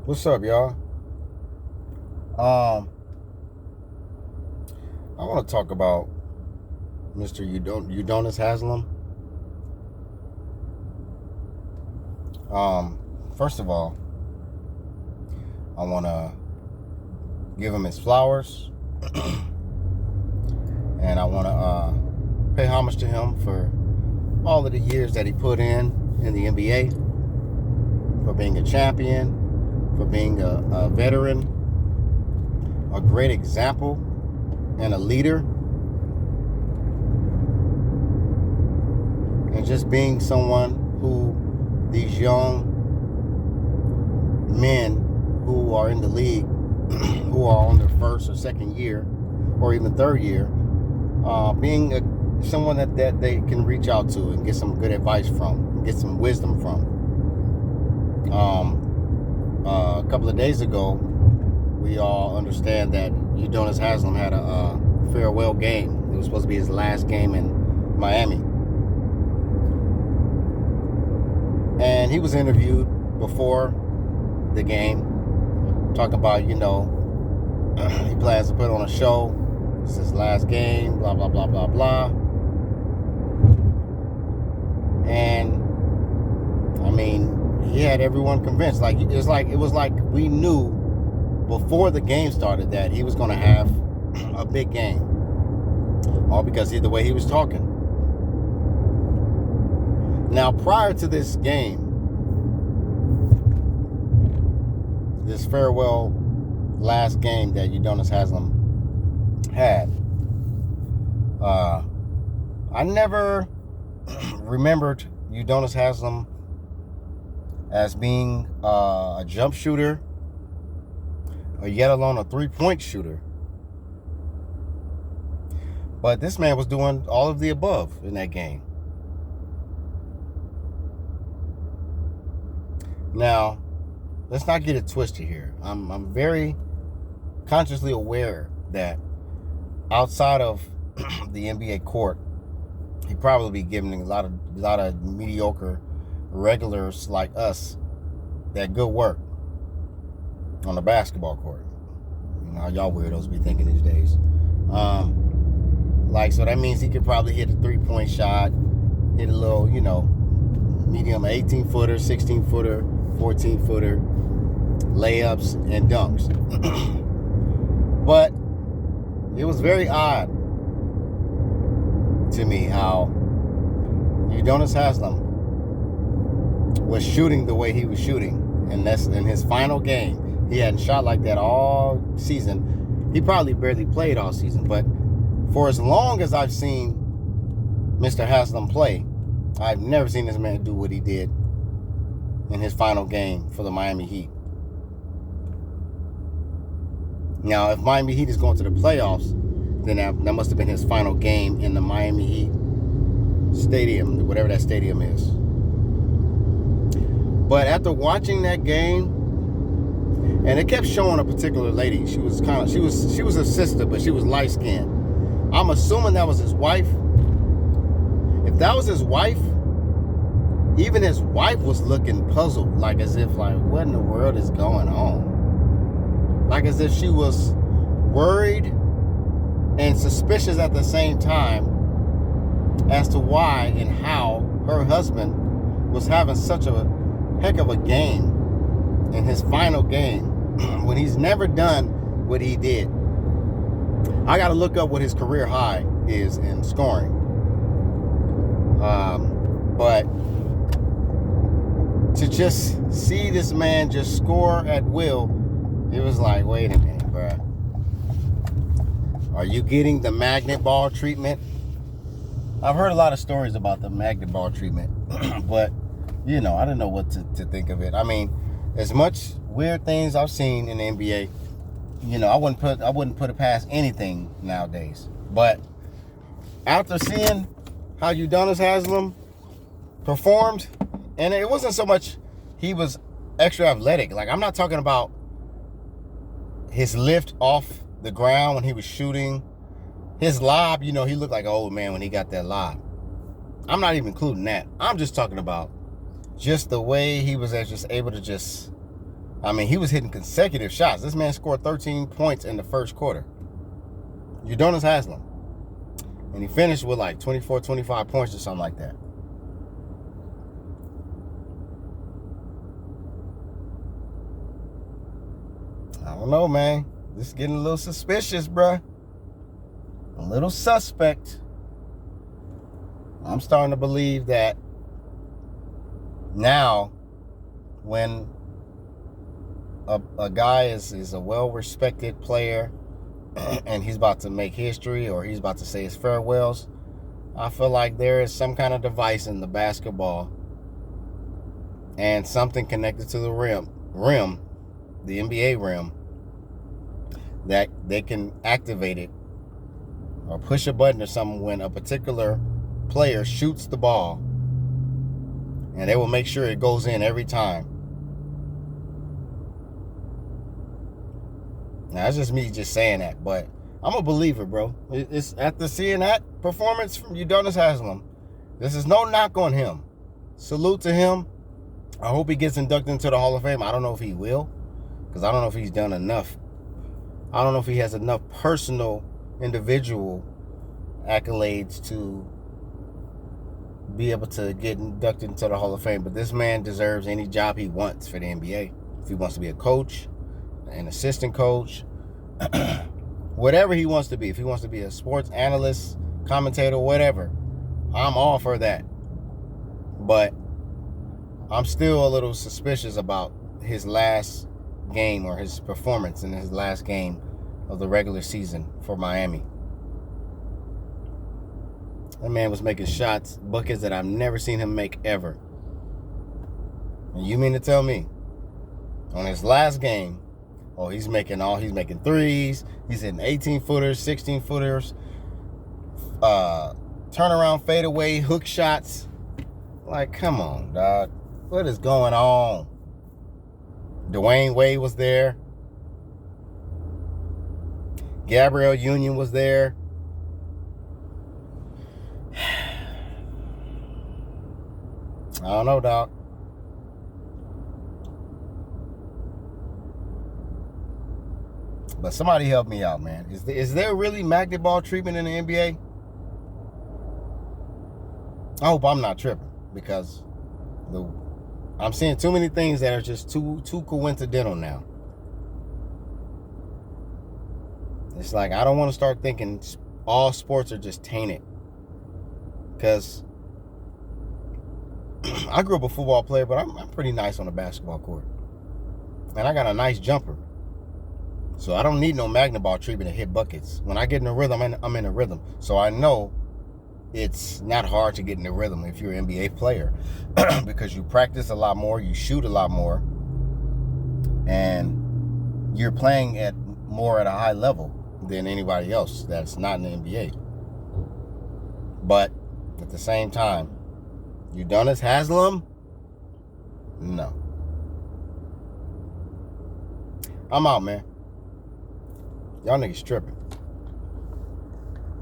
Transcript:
What's up, y'all? Um, I want to talk about Mr. Udonis Haslem. First of all, I want to give him his flowers, and I want to pay homage to him for all of the years that he put in the NBA, for being a champion, for being a veteran, a great example, and a leader. And just being someone who these young men who are in the league, who are on their first or second year, or even third year, being someone that they can reach out to and get some good advice from, get some wisdom from. A couple of days ago, we all understand that Udonis Haslem had a farewell game. It was supposed to be his last game in Miami. And he was interviewed before the game, talking about, he plans to put on a show. It's his last game, blah, blah, blah, blah, blah. And, I mean, he had everyone convinced. It was like we knew before the game started that he was going to have a big game. All because of the way he was talking. Now, prior to this game, this farewell last game that Udonis Haslem had, I never remembered Udonis Haslem as being a jump shooter, or yet alone a three-point shooter. But this man was doing all of the above in that game. Now, let's not get it twisted here. I'm very consciously aware that outside of the NBA court, he'd probably be giving a lot of mediocre regulars like us that good work on the basketball court. You know how y'all weirdos be thinking these days. So that means he could probably hit a three-point shot, hit a little, medium 18-footer, 16-footer, 14-footer, layups, and dunks. But it was very odd to me how Udonis Haslem was shooting the way he was shooting. And that's in his final game. He hadn't shot like that all season. He probably barely played all season. But for as long as I've seen Mr. Haslem play, I've never seen this man do what he did in his final game for the Miami Heat. Now, if Miami Heat is going to the playoffs, then that must have been his final game in the Miami Heat stadium, whatever that stadium is. But after watching that game, and it kept showing a particular lady. She was a sister, but she was light skinned. I'm assuming that was his wife. If that was his wife, even his wife was looking puzzled, like as if, what in the world is going on? Like as if she was worried and suspicious at the same time as to why and how her husband was having such a heck of a game in his final game when he's never done what he did. I got to look up what his career high is in scoring. But to just see this man just score at will, it was like, wait a minute, bro. Are you getting the magnet ball treatment? I've heard a lot of stories about the magnet ball treatment, but, I didn't know what to think of it. I mean, as much weird things I've seen in the NBA, I wouldn't put it past anything nowadays. But after seeing how Udonis Haslem performed, and it wasn't so much he was extra athletic. I'm not talking about his lift off the ground when he was shooting. His lob, he looked like an old man when he got that lob. I'm not even including that. I'm just talking about just the way he was just able to just, I mean, he was hitting consecutive shots. This man scored 13 points in the first quarter. Udonis Haslem. And he finished with like 24, 25 points or something like that. I don't know, man. This is getting a little suspicious, bruh. A little suspect. I'm starting to believe that now when a guy is a well-respected player and he's about to make history or he's about to say his farewells, I feel like there is some kind of device in the basketball and something connected to the rim, the NBA rim, that they can activate it or push a button or something when a particular player shoots the ball, and they will make sure it goes in every time. Now, that's just me just saying that, but I'm a believer, bro. It's after seeing that performance from Udonis Haslem, this is no knock on him. Salute to him. I hope he gets inducted into the Hall of Fame. I don't know if he will, because I don't know if he's done enough. I don't know if he has enough personal, individual accolades to be able to get inducted into the Hall of Fame. But this man deserves any job he wants for the NBA. If he wants to be a coach, an assistant coach, whatever he wants to be. If he wants to be a sports analyst, commentator, whatever, I'm all for that. But I'm still a little suspicious about his last game or his performance in his last game of the regular season for Miami. That man was making shots, buckets that I've never seen him make ever. And you mean to tell me on his last game, he's making threes, he's hitting 18-footers, 16-footers, turnaround fadeaway, hook shots. Like, come on, dog. What is going on? Dwayne Wade was there. Gabrielle Union was there. I don't know, dog. But somebody help me out, man. Is there really magnet ball treatment in the NBA? I hope I'm not tripping, because I'm seeing too many things that are just too coincidental now. It's like I don't want to start thinking all sports are just tainted. Because I grew up a football player, but I'm pretty nice on the basketball court. And I got a nice jumper. So I don't need no magnet ball treatment to hit buckets. When I get in a rhythm, I'm in a rhythm. So I know it's not hard to get in the rhythm if you're an NBA player. Because you practice a lot more, you shoot a lot more, and you're playing at a high level than anybody else that's not in the NBA. But at the same time, Udonis Haslem? No. I'm out, man. Y'all niggas tripping.